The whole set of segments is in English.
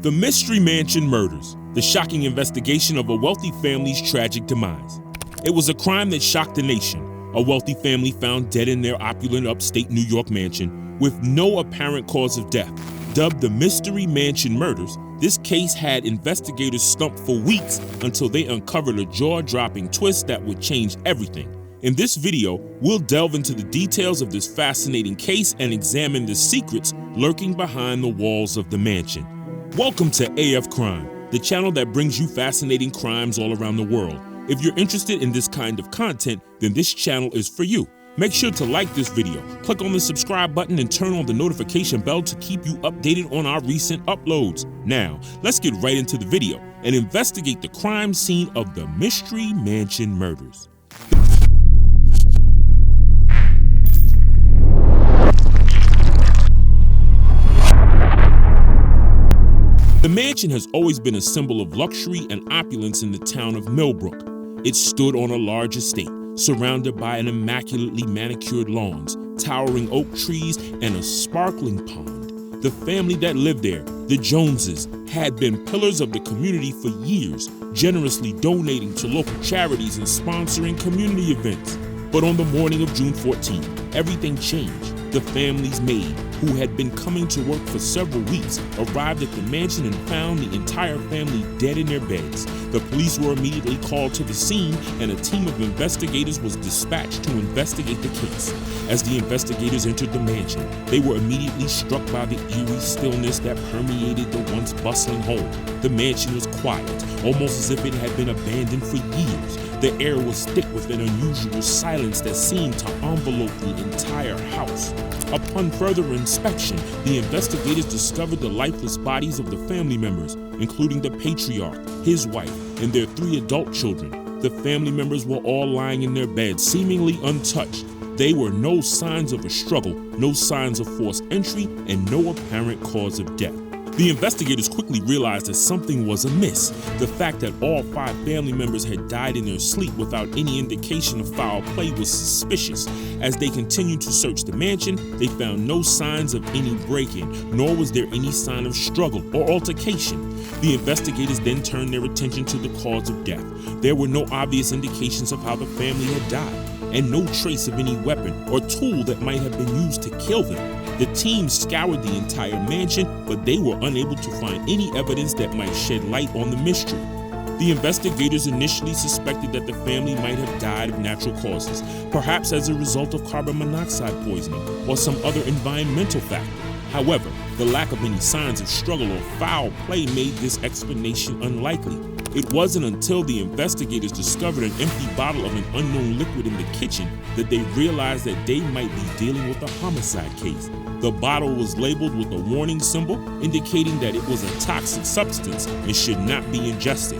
The Mystery Mansion Murders, the shocking investigation of a wealthy family's tragic demise. It was a crime that shocked the nation. A wealthy family found dead in their opulent upstate New York mansion with no apparent cause of death. Dubbed the Mystery Mansion Murders, this case had investigators stumped for weeks until they uncovered a jaw-dropping twist that would change everything. In this video, we'll delve into the details of this fascinating case and examine the secrets lurking behind the walls of the mansion. Welcome to AF Crime, the channel that brings you fascinating crimes all around the world. If you're interested in this kind of content, then this channel is for you. Make sure to like this video, click on the subscribe button, and turn on the notification bell to keep you updated on our recent uploads. Now, let's get right into the video and investigate the crime scene of the Mystery Mansion Murders. The mansion has always been a symbol of luxury and opulence in the town of MILLBROOK. It stood on a large estate, surrounded by an immaculately manicured lawns, towering oak trees, and a sparkling pond. The family that lived there, the Joneses, had been pillars of the community for years, generously donating to local charities and sponsoring community events. But on the morning of June 14th, everything changed. The family's maid, who had been coming to work for several weeks, arrived at the mansion and found the entire family dead in their beds. The police were immediately called to the scene, and a team of investigators was dispatched to investigate the case. As the investigators entered the mansion, they were immediately struck by the eerie stillness that permeated the once bustling home. The mansion was quiet, almost as if it had been abandoned for years. The air was thick with an unusual silence that seemed to envelope the entire house. Upon further inspection, the investigators discovered the lifeless bodies of the family members, including the patriarch, his wife, and their 3 adult children. The family members were all lying in their beds, seemingly untouched. There were no signs of a struggle, no signs of forced entry, and no apparent cause of death. The investigators quickly realized that something was amiss. The fact that all 5 family members had died in their sleep without any indication of foul play was suspicious. As they continued to search the mansion, they found no signs of any break-in, nor was there any sign of struggle or altercation. The investigators then turned their attention to the cause of death. There were no obvious indications of how the family had died, and no trace of any weapon or tool that might have been used to kill them. The team scoured the entire mansion, but they were unable to find any evidence that might shed light on the mystery. The investigators initially suspected that the family might have died of natural causes, perhaps as a result of carbon monoxide poisoning or some other environmental factor. However, the lack of any signs of struggle or foul play made this explanation unlikely. It wasn't until the investigators discovered an empty bottle of an unknown liquid in the kitchen that they realized that they might be dealing with a homicide case. The bottle was labeled with a warning symbol indicating that it was a toxic substance and should not be ingested.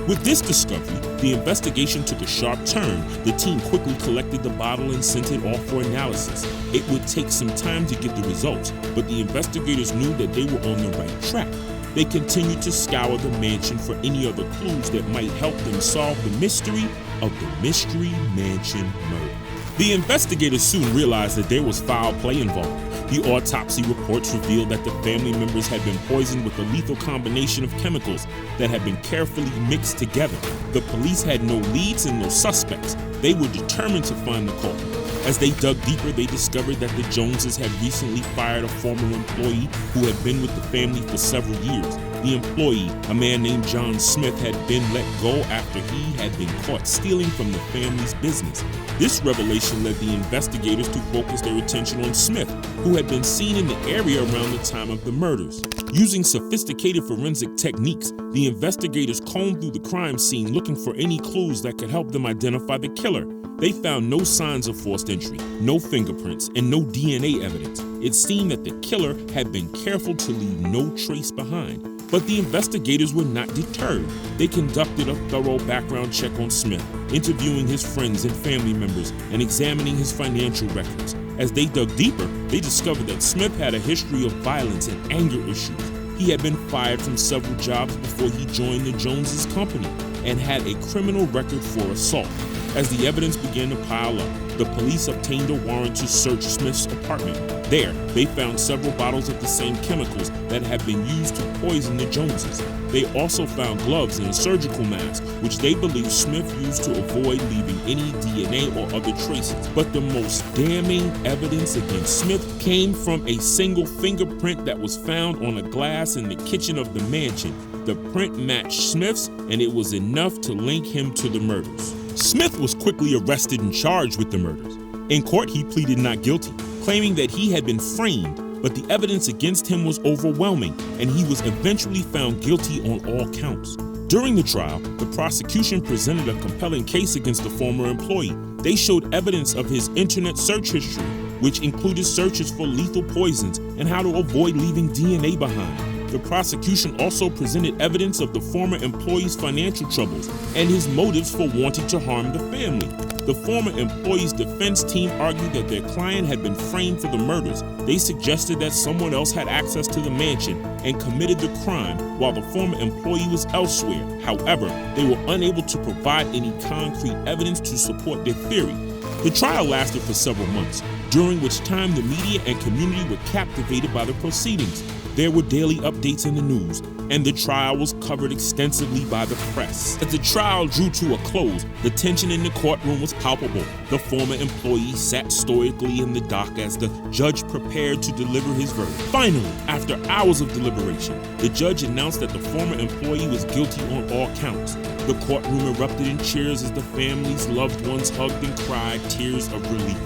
With this discovery, the investigation took a sharp turn. The team quickly collected the bottle and sent it off for analysis. It would take some time to get the results, but the investigators knew that they were on the right track. They continued to scour the mansion for any other clues that might help them solve the mystery of the Mystery Mansion murder. The investigators soon realized that there was foul play involved. The autopsy reports revealed that the family members had been poisoned with a lethal combination of chemicals that had been carefully mixed together. The police had no leads and no suspects. They were determined to find the culprit. As they dug deeper, they discovered that the Joneses had recently fired a former employee who had been with the family for several years. The employee, a man named John Smith, had been let go after he had been caught stealing from the family's business. This revelation led the investigators to focus their attention on Smith, who had been seen in the area around the time of the murders. Using sophisticated forensic techniques, the investigators combed through the crime scene looking for any clues that could help them identify the killer. They found no signs of forced entry, no fingerprints, and no DNA evidence. It seemed that the killer had been careful to leave no trace behind. But the investigators were not deterred. They conducted a thorough background check on Smith, interviewing his friends and family members and examining his financial records. As they dug deeper, they discovered that Smith had a history of violence and anger issues. He had been fired from several jobs before he joined the Joneses company and had a criminal record for assault. As the evidence began to pile up, the police obtained a warrant to search Smith's apartment. There, they found several bottles of the same chemicals that had been used to poison the Joneses. They also found gloves and a surgical mask, which they believe Smith used to avoid leaving any DNA or other traces. But the most damning evidence against Smith came from a single fingerprint that was found on a glass in the kitchen of the mansion. The print matched Smith's, and it was enough to link him to the murders. Smith was quickly arrested and charged with the murders. In court, he pleaded not guilty, claiming that he had been framed, but the evidence against him was overwhelming, and he was eventually found guilty on all counts. During the trial, the prosecution presented a compelling case against the former employee. They showed evidence of his internet search history, which included searches for lethal poisons and how to avoid leaving DNA behind. The prosecution also presented evidence of the former employee's financial troubles and his motives for wanting to harm the family. The former employee's defense team argued that their client had been framed for the murders. They suggested that someone else had access to the mansion and committed the crime while the former employee was elsewhere. However, they were unable to provide any concrete evidence to support their theory. The trial lasted for several months, during which time the media and community were captivated by the proceedings. There were daily updates in the news, and the trial was covered extensively by the press. As the trial drew to a close, the tension in the courtroom was palpable. The former employee sat stoically in the dock as the judge prepared to deliver his verdict. Finally, after hours of deliberation, the judge announced that the former employee was guilty on all counts. The courtroom erupted in cheers as the family's loved ones hugged and cried tears of relief.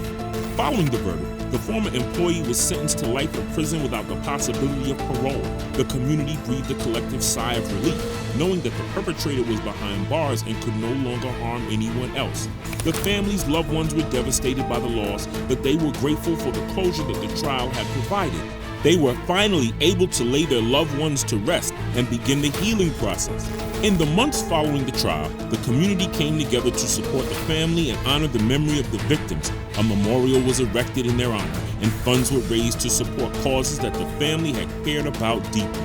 Following the verdict, the former employee was sentenced to life in prison without the possibility of parole. The community breathed a collective sigh of relief, knowing that the perpetrator was behind bars and could no longer harm anyone else. The family's loved ones were devastated by the loss, but they were grateful for the closure that the trial had provided. They were finally able to lay their loved ones to rest and begin the healing process. In the months following the trial, the community came together to support the family and honor the memory of the victims. A memorial was erected in their honor, and funds were raised to support causes that the family had cared about deeply.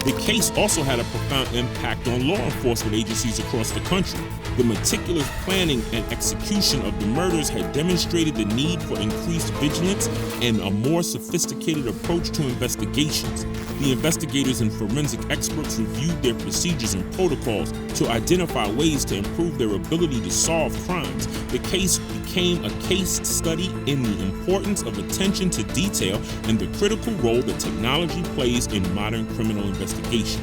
The case also had a profound impact on law enforcement agencies across the country. The meticulous planning and execution of the murders had demonstrated the need for increased vigilance and a more sophisticated approach to investigations. The investigators and forensic experts reviewed their procedures and protocols to identify ways to improve their ability to solve crimes. The case became a case study in the importance of attention to detail and the critical role that technology plays in modern criminal investigations.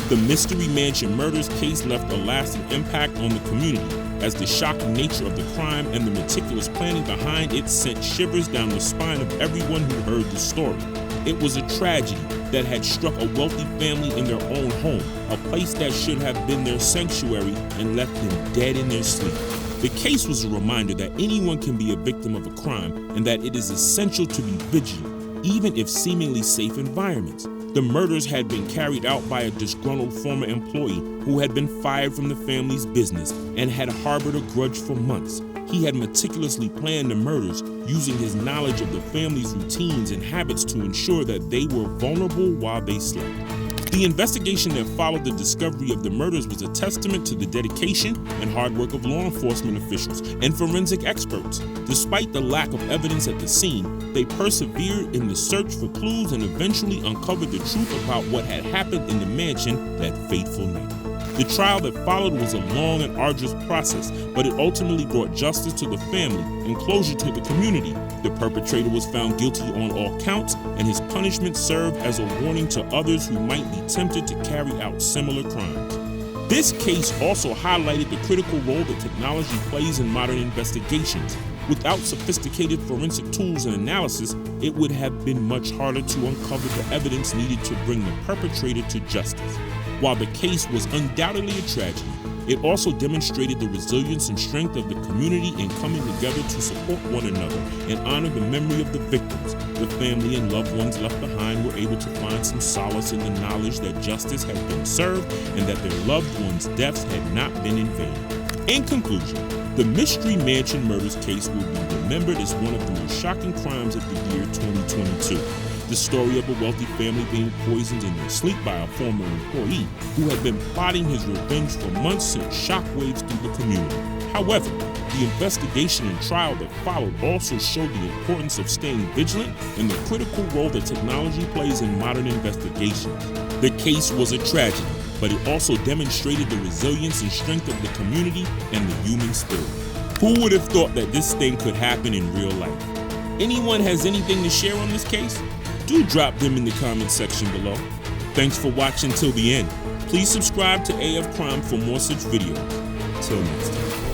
The Mystery Mansion murders case left a lasting impact on the community, as the shocking nature of the crime and the meticulous planning behind it sent shivers down the spine of everyone who heard the story. It was a tragedy that had struck a wealthy family in their own home, a place that should have been their sanctuary, and left them dead in their sleep. The case was a reminder that anyone can be a victim of a crime and that it is essential to be vigilant, even if seemingly safe environments. The murders had been carried out by a disgruntled former employee who had been fired from the family's business and had harbored a grudge for months. He had meticulously planned the murders, using his knowledge of the family's routines and habits to ensure that they were vulnerable while they slept. The investigation that followed the discovery of the murders was a testament to the dedication and hard work of law enforcement officials and forensic experts. Despite the lack of evidence at the scene, they persevered in the search for clues and eventually uncovered the truth about what had happened in the mansion that fateful night. The trial that followed was a long and arduous process, but it ultimately brought justice to the family and closure to the community. The perpetrator was found guilty on all counts, and his punishment served as a warning to others who might be tempted to carry out similar crimes. This case also highlighted the critical role that technology plays in modern investigations. Without sophisticated forensic tools and analysis, it would have been much harder to uncover the evidence needed to bring the perpetrator to justice. While the case was undoubtedly a tragedy, it also demonstrated the resilience and strength of the community in coming together to support one another and honor the memory of the victims. The family and loved ones left behind were able to find some solace in the knowledge that justice had been served and that their loved ones' deaths had not been in vain. In conclusion, the Mystery Mansion murders case will be remembered as one of the most shocking crimes of the year 2022. the story of a wealthy family being poisoned in their sleep by a former employee who had been plotting his revenge for months sent shockwaves through the community. However, the investigation and trial that followed also showed the importance of staying vigilant and the critical role that technology plays in modern investigations. The case was a tragedy, but it also demonstrated the resilience and strength of the community and the human spirit. Who would have thought that this thing could happen in real life? Anyone has anything to share on this case? Do drop them in the comment section below. Thanks for watching till the end. Please subscribe to AF Crime for more such videos. Till next time.